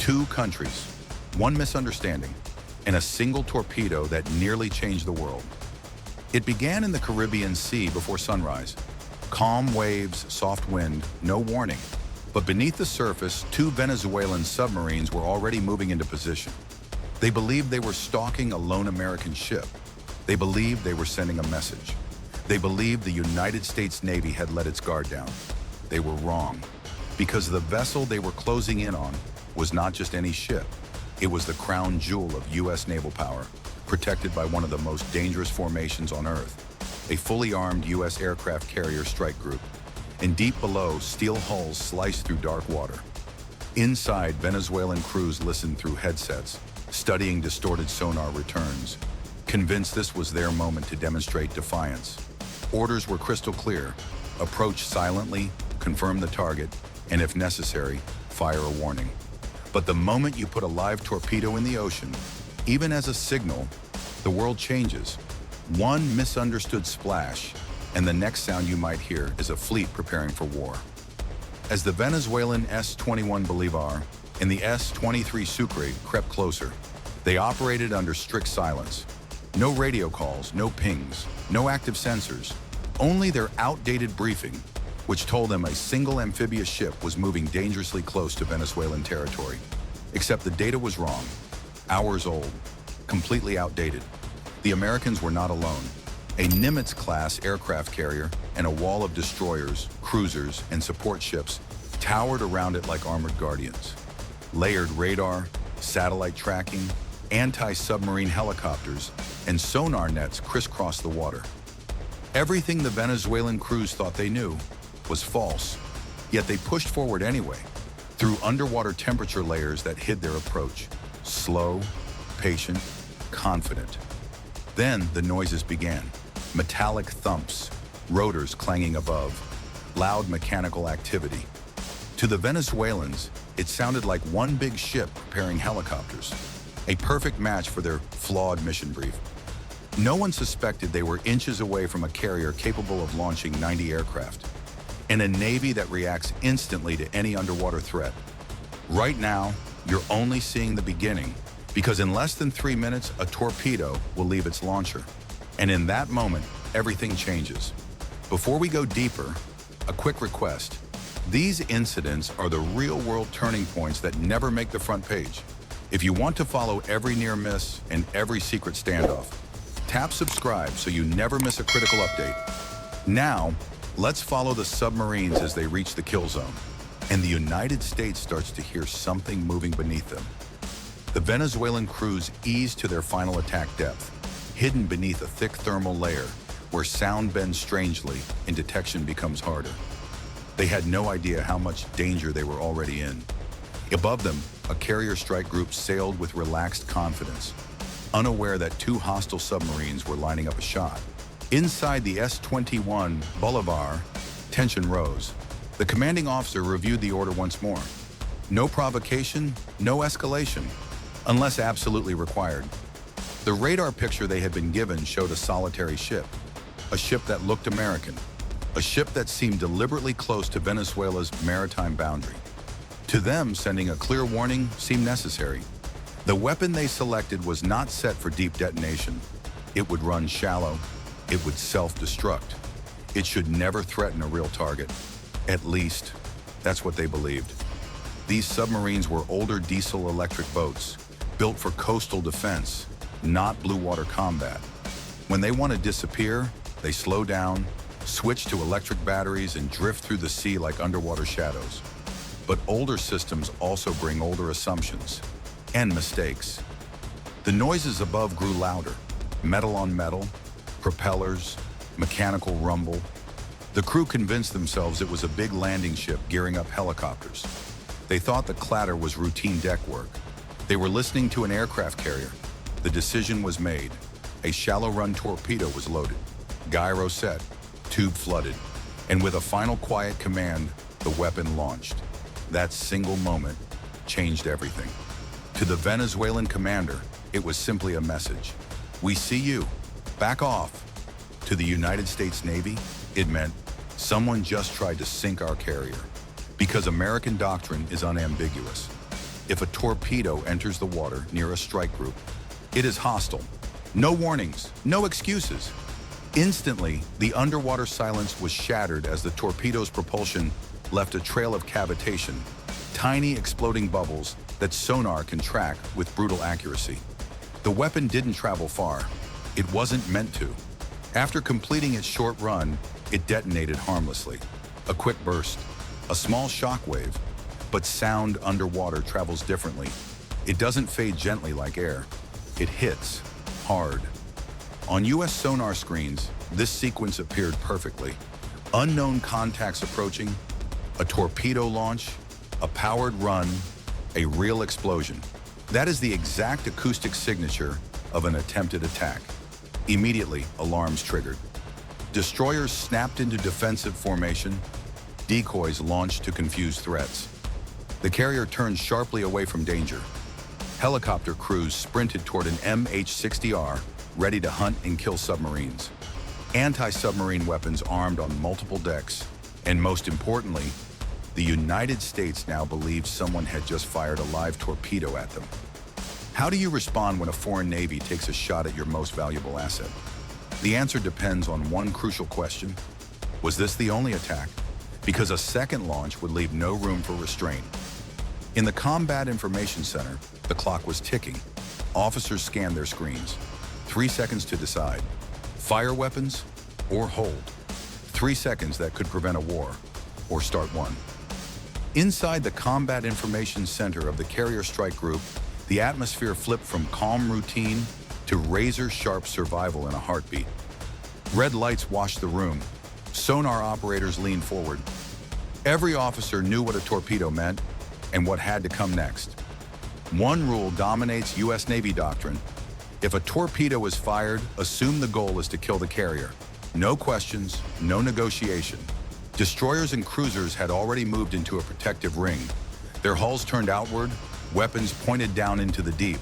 Two countries, one misunderstanding, and a single torpedo that nearly changed the world. It began in the Caribbean Sea before sunrise. Calm waves, soft wind, no warning. But beneath the surface, two Venezuelan submarines were already moving into position. They believed they were stalking a lone American ship. They believed they were sending a message. They believed the United States Navy had let its guard down. They were wrong, because the vessel they were closing in on was not just any ship. It was the crown jewel of US naval power, protected by one of the most dangerous formations on Earth, a fully armed US aircraft carrier strike group. And deep below, steel hulls sliced through dark water. Inside, Venezuelan crews listened through headsets, studying distorted sonar returns, convinced this was their moment to demonstrate defiance. Orders were crystal clear: approach silently, confirm the target, and if necessary, fire a warning. But the moment you put a live torpedo in the ocean, even as a signal, the world changes. One misunderstood splash, and the next sound you might hear is a fleet preparing for war. As the Venezuelan S-21 Bolivar and the S-23 Sucre crept closer, they operated under strict silence. No radio calls, no pings, no active sensors, only their outdated briefing, which told them a single amphibious ship was moving dangerously close to Venezuelan territory. Except the data was wrong, hours old, completely outdated. The Americans were not alone. A Nimitz-class aircraft carrier and a wall of destroyers, cruisers, and support ships towered around it like armored guardians. Layered radar, satellite tracking, anti-submarine helicopters, and sonar nets crisscrossed the water. Everything the Venezuelan crews thought they knew was false, yet they pushed forward anyway, through underwater temperature layers that hid their approach. Slow, patient, confident. Then the noises began. Metallic thumps, rotors clanging above, loud mechanical activity. To the Venezuelans, it sounded like one big ship preparing helicopters, a perfect match for their flawed mission brief. No one suspected they were inches away from a carrier capable of launching 90 aircraft, and a Navy that reacts instantly to any underwater threat. Right now, you're only seeing the beginning, because in less than 3 minutes, a torpedo will leave its launcher. And in that moment, everything changes. Before we go deeper, a quick request. These incidents are the real-world turning points that never make the front page. If you want to follow every near miss and every secret standoff, tap subscribe so you never miss a critical update. Now, let's follow the submarines as they reach the kill zone, and the United States starts to hear something moving beneath them. The Venezuelan crews ease to their final attack depth, hidden beneath a thick thermal layer where sound bends strangely and detection becomes harder. They had no idea how much danger they were already in. Above them, a carrier strike group sailed with relaxed confidence, unaware that two hostile submarines were lining up a shot. Inside the S-21 Bolivar, tension rose. The commanding officer reviewed the order once more. No provocation, no escalation, unless absolutely required. The radar picture they had been given showed a solitary ship, a ship that looked American, a ship that seemed deliberately close to Venezuela's maritime boundary. To them, sending a clear warning seemed necessary. The weapon they selected was not set for deep detonation. It would run shallow. It would self-destruct. It should never threaten a real target. At least, that's what they believed. These submarines were older diesel-electric boats, built for coastal defense, not blue water combat. When they want to disappear, they slow down, switch to electric batteries, and drift through the sea like underwater shadows. But older systems also bring older assumptions and mistakes. The noises above grew louder, metal on metal, propellers, mechanical rumble. The crew convinced themselves it was a big landing ship gearing up helicopters. They thought the clatter was routine deck work. They were listening to an aircraft carrier. The decision was made. A shallow-run torpedo was loaded, gyro set, tube flooded, and with a final quiet command, the weapon launched. That single moment changed everything. To the Venezuelan commander, it was simply a message. We see you. Back off. To the United States Navy, it meant someone just tried to sink our carrier. Because American doctrine is unambiguous. if a torpedo enters the water near a strike group, it is hostile. No warnings, no excuses. Instantly, the underwater silence was shattered as the torpedo's propulsion left a trail of cavitation, tiny exploding bubbles that sonar can track with brutal accuracy. The weapon didn't travel far. It wasn't meant to. After completing its short run, it detonated harmlessly. A quick burst, a small shockwave, but sound underwater travels differently. It doesn't fade gently like air. It hits hard. On US sonar screens, this sequence appeared perfectly. Unknown contacts approaching, a torpedo launch, a powered run, a real explosion. That is the exact acoustic signature of an attempted attack. Immediately, alarms triggered. Destroyers snapped into defensive formation, decoys launched to confuse threats. The carrier turned sharply away from danger. Helicopter crews sprinted toward an MH-60R, ready to hunt and kill submarines. Anti-submarine weapons armed on multiple decks, and most importantly, the United States now believed someone had just fired a live torpedo at them. How do you respond when a foreign navy takes a shot at your most valuable asset? The answer depends on one crucial question. Was this the only attack? Because a second launch would leave no room for restraint. In the Combat Information Center, the clock was ticking. Officers scanned their screens. 3 seconds to decide. Fire weapons or hold. 3 seconds that could prevent a war or start one. Inside the Combat Information Center of the Carrier Strike Group, the atmosphere flipped from calm routine to razor-sharp survival in a heartbeat. Red lights washed the room. Sonar operators leaned forward. Every officer knew what a torpedo meant and what had to come next. One rule dominates US Navy doctrine. If a torpedo is fired, assume the goal is to kill the carrier. No questions, no negotiation. Destroyers and cruisers had already moved into a protective ring. Their hulls turned outward, weapons pointed down into the deep.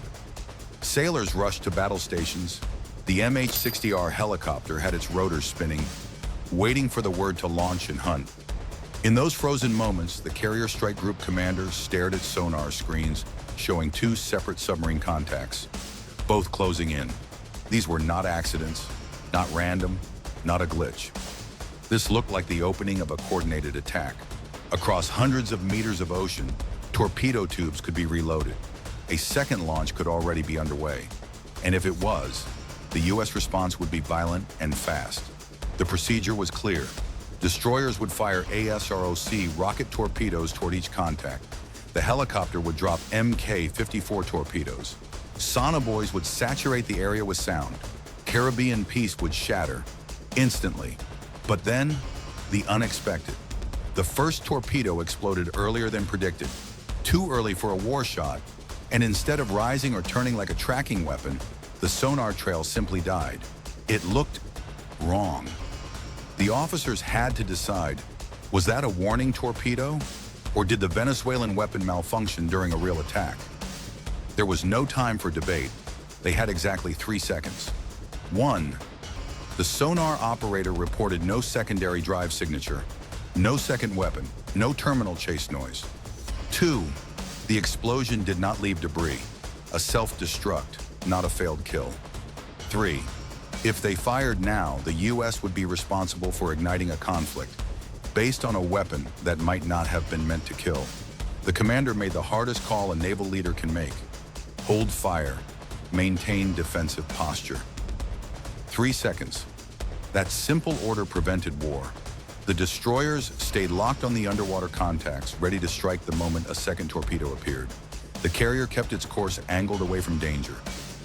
Sailors rushed to battle stations. The MH-60R helicopter had its rotors spinning, waiting for the word to launch and hunt. In those frozen moments, the Carrier Strike Group commander stared at sonar screens, showing 2 separate submarine contacts, both closing in. These were not accidents, not random, not a glitch. This looked like the opening of a coordinated attack. Across hundreds of meters of ocean, torpedo tubes could be reloaded. A second launch could already be underway. And if it was, the US response would be violent and fast. The procedure was clear. Destroyers would fire ASROC rocket torpedoes toward each contact. The helicopter would drop Mk-54 torpedoes. Sonobuoys would saturate the area with sound. Caribbean peace would shatter instantly. But then, the unexpected. The first torpedo exploded earlier than predicted, too early for a war shot, and instead of rising or turning like a tracking weapon, the sonar trail simply died. It looked wrong. The officers had to decide, was that a warning torpedo, or did the Venezuelan weapon malfunction during a real attack? There was no time for debate. They had exactly 3 seconds. 1. The sonar operator reported no secondary drive signature, no second weapon, no terminal chase noise. 2. The explosion did not leave debris, a self-destruct, not a failed kill. 3. If they fired now, the US would be responsible for igniting a conflict based on a weapon that might not have been meant to kill. The commander made the hardest call a naval leader can make. Hold fire, maintain defensive posture. 3 seconds. That simple order prevented war. The destroyers stayed locked on the underwater contacts, ready to strike the moment a second torpedo appeared. The carrier kept its course angled away from danger.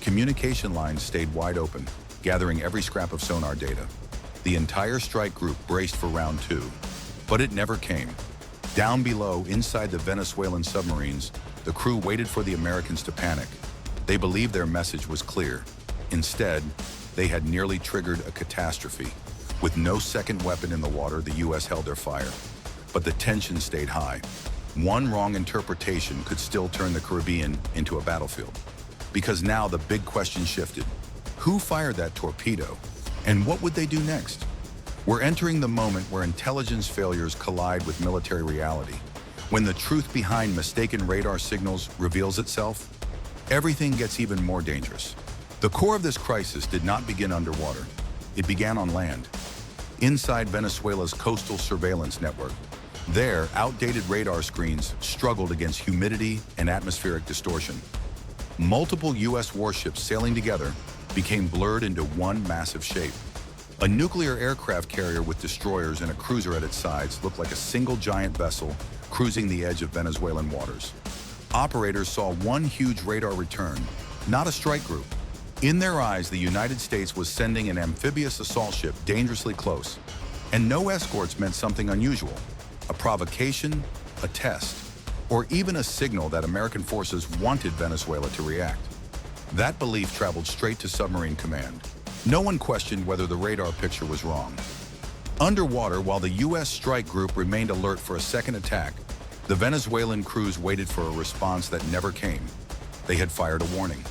Communication lines stayed wide open, gathering every scrap of sonar data. The entire strike group braced for round 2, but it never came. Down below, inside the Venezuelan submarines, the crew waited for the Americans to panic. They believed their message was clear. Instead, they had nearly triggered a catastrophe. With no second weapon in the water, the US held their fire. But the tension stayed high. One wrong interpretation could still turn the Caribbean into a battlefield. Because now the big question shifted. Who fired that torpedo? And what would they do next? We're entering the moment where intelligence failures collide with military reality, When the truth behind mistaken radar signals reveals itself, everything gets even more dangerous. The core of this crisis did not begin underwater. It began on land, inside Venezuela's coastal surveillance network. There, outdated radar screens struggled against humidity and atmospheric distortion. Multiple U.S. warships sailing together became blurred into one massive shape. A nuclear aircraft carrier with destroyers and a cruiser at its sides looked like a single giant vessel cruising the edge of Venezuelan waters. Operators saw one huge radar return, not a strike group. In their eyes, the United States was sending an amphibious assault ship dangerously close. And no escorts meant something unusual. A provocation, a test, or even a signal that American forces wanted Venezuela to react. That belief traveled straight to submarine command. No one questioned whether the radar picture was wrong. Underwater, while the U.S. strike group remained alert for a second attack, the Venezuelan crews waited for a response that never came. They had fired a warning.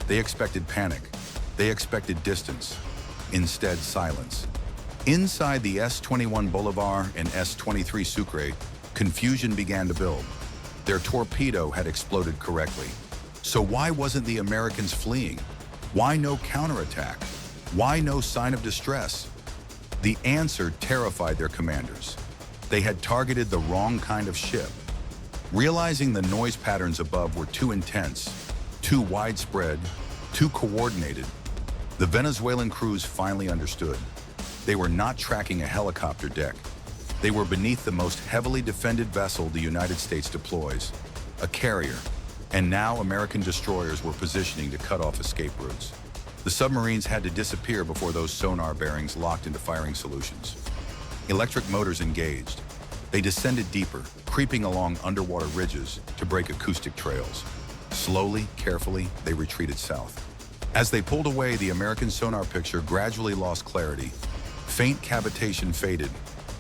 They expected panic. They expected distance. Instead, silence. Inside the S-21 Bolivar and S-23 Sucre, confusion began to build. Their torpedo had exploded correctly. So why wasn't the Americans fleeing? Why no counterattack? Why no sign of distress? The answer terrified their commanders. They had targeted the wrong kind of ship. Realizing the noise patterns above were too intense, too widespread, too coordinated, the Venezuelan crews finally understood. They were not tracking a helicopter deck. They were beneath the most heavily defended vessel the United States deploys, a carrier. And now American destroyers were positioning to cut off escape routes. The submarines had to disappear before those sonar bearings locked into firing solutions. Electric motors engaged. They descended deeper, creeping along underwater ridges to break acoustic trails. Slowly, carefully, they retreated south. As they pulled away, the American sonar picture gradually lost clarity. Faint cavitation faded.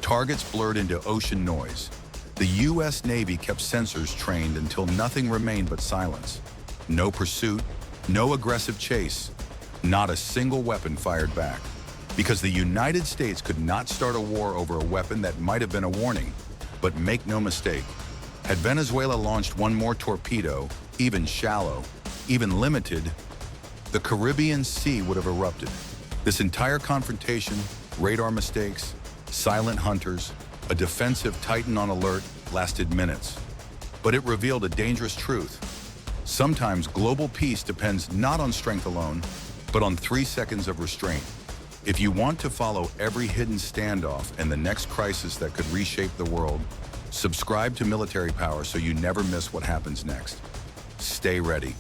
Targets blurred into ocean noise. The U.S. Navy kept sensors trained until nothing remained but silence. No pursuit, no aggressive chase. Not a single weapon fired back. Because the United States could not start a war over a weapon that might have been a warning. But make no mistake, had Venezuela launched one more torpedo, even shallow, even limited, the Caribbean Sea would have erupted. This entire confrontation, radar mistakes, silent hunters, a defensive Titan on alert, lasted minutes. But it revealed a dangerous truth. Sometimes global peace depends not on strength alone, but on 3 seconds of restraint. If you want to follow every hidden standoff and the next crisis that could reshape the world, subscribe to Military Power so you never miss what happens next. Stay ready.